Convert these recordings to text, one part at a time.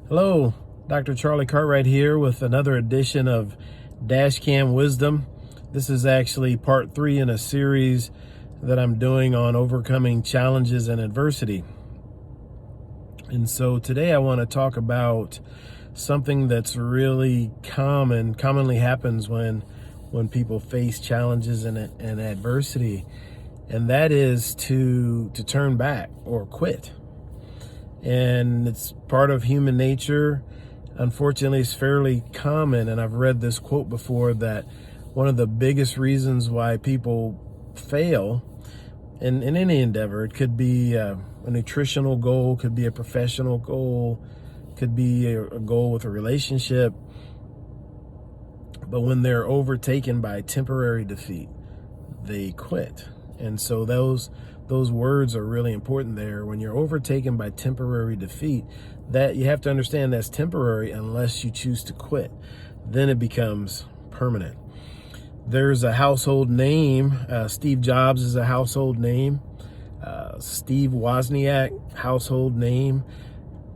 Hello, Dr. Charlie Cartwright here with another edition of Dashcam Wisdom. This is actually part 3 in a series that I'm doing on overcoming challenges and adversity. And so today I want to talk about something that's really commonly happens when people face challenges and adversity, and that is to turn back or quit. And it's part of human nature. Unfortunately, it's fairly common, and I've read this quote before, that one of the biggest reasons why people fail in any endeavor, it could be a nutritional goal, could be a professional goal, could be a goal with a relationship, but when they're overtaken by temporary defeat, they quit. And so those words are really important there. When you're overtaken by temporary defeat, that you have to understand that's temporary unless you choose to quit. Then it becomes permanent. There's a household name. Steve Jobs is a household name. Steve Wozniak, household name.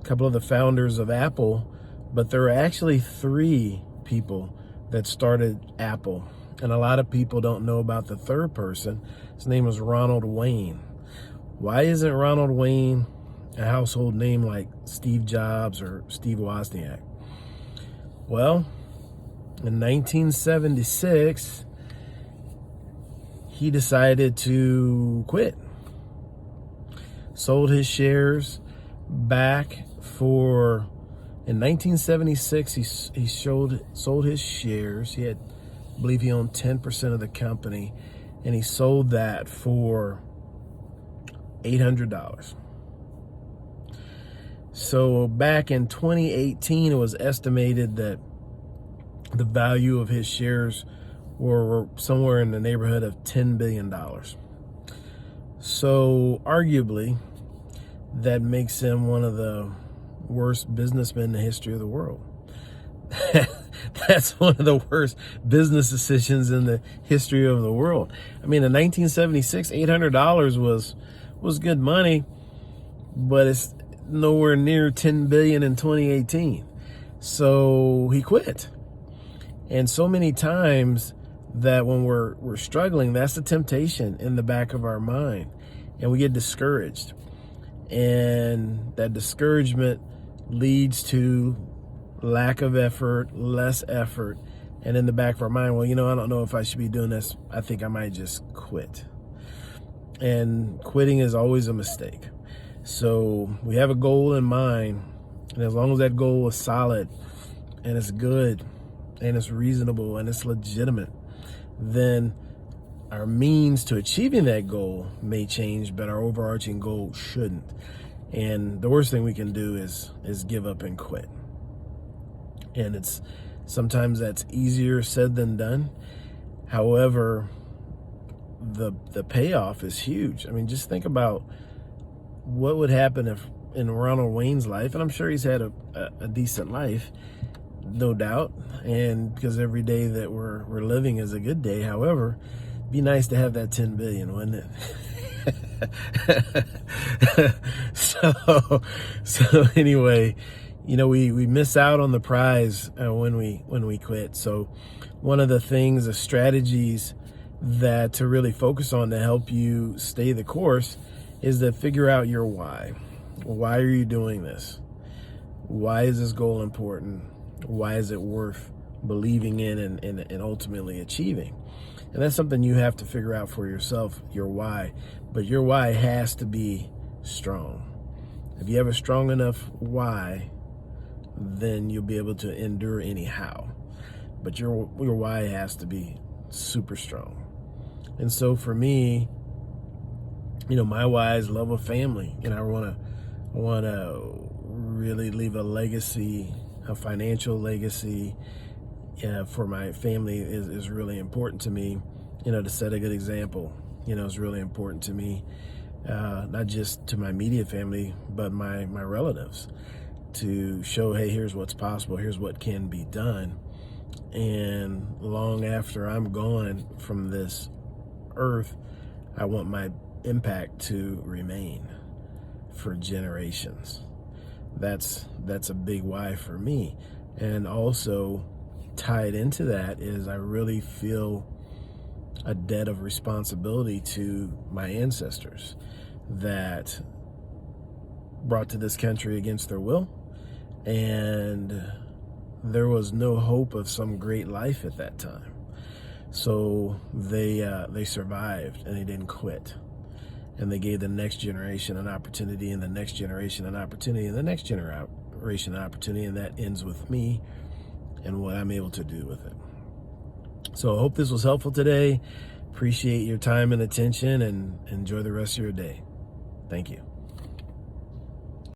A couple of the founders of Apple, but there are actually 3 people that started Apple. And a lot of people don't know about the third person. His name was Ronald Wayne. Why isn't Ronald Wayne a household name like Steve Jobs or Steve Wozniak? Well, in 1976, he decided to quit. Sold his shares back for, in 1976, he sold his shares. He had, I believe he owned 10% of the company, and he sold that for $800. So back in 2018, it was estimated that the value of his shares were somewhere in the neighborhood of $10 billion. So arguably, that makes him one of the worst businessmen in the history of the world. That's one of the worst business decisions in the history of the world. I mean, in 1976, $800 was good money, but it's nowhere near $10 billion in 2018. So he quit. And so many times that when we're struggling, that's the temptation in the back of our mind, and we get discouraged. And that discouragement leads to lack of effort, less effort, and in the back of our mind, well, I don't know if I should be doing this. I think I might just quit. And quitting is always a mistake. So we have a goal in mind, and as long as that goal is solid and it's good and it's reasonable and it's legitimate, then our means to achieving that goal may change, but our overarching goal shouldn't. And the worst thing we can do is give up and quit. And it's sometimes that's easier said than done. However, the payoff is huge. I mean, just think about what would happen if in Ronald Wayne's life, and I'm sure he's had a decent life, no doubt, and because every day that we're living is a good day. However, it'd be nice to have that 10 billion, wouldn't it? so anyway, we miss out on the prize when we quit. So one of the things, the strategies that to really focus on to help you stay the course is to figure out your why. Why are you doing this? Why is this goal important? Why is it worth believing in and ultimately achieving? And that's something you have to figure out for yourself, your why. But your why has to be strong. If you have a strong enough why, then you'll be able to endure anyhow. But your why has to be super strong. And so for me, my why is love of family, and I want to really leave a legacy, a financial legacy for my family is really important to me. To set a good example, is really important to me, not just to my immediate family, but my relatives, to show, hey, here's what's possible, here's what can be done. And long after I'm gone from this earth, I want my impact to remain for generations. That's a big why for me. And also tied into that is I really feel a debt of responsibility to my ancestors that brought to this country against their will, and there was no hope of some great life at that time. So they survived, and they didn't quit, and they gave the next generation an opportunity, and the next generation an opportunity, and the next generation an opportunity, and that ends with me and what I'm able to do with it. So I hope this was helpful today. Appreciate your time and attention, and enjoy the rest of your day. Thank you.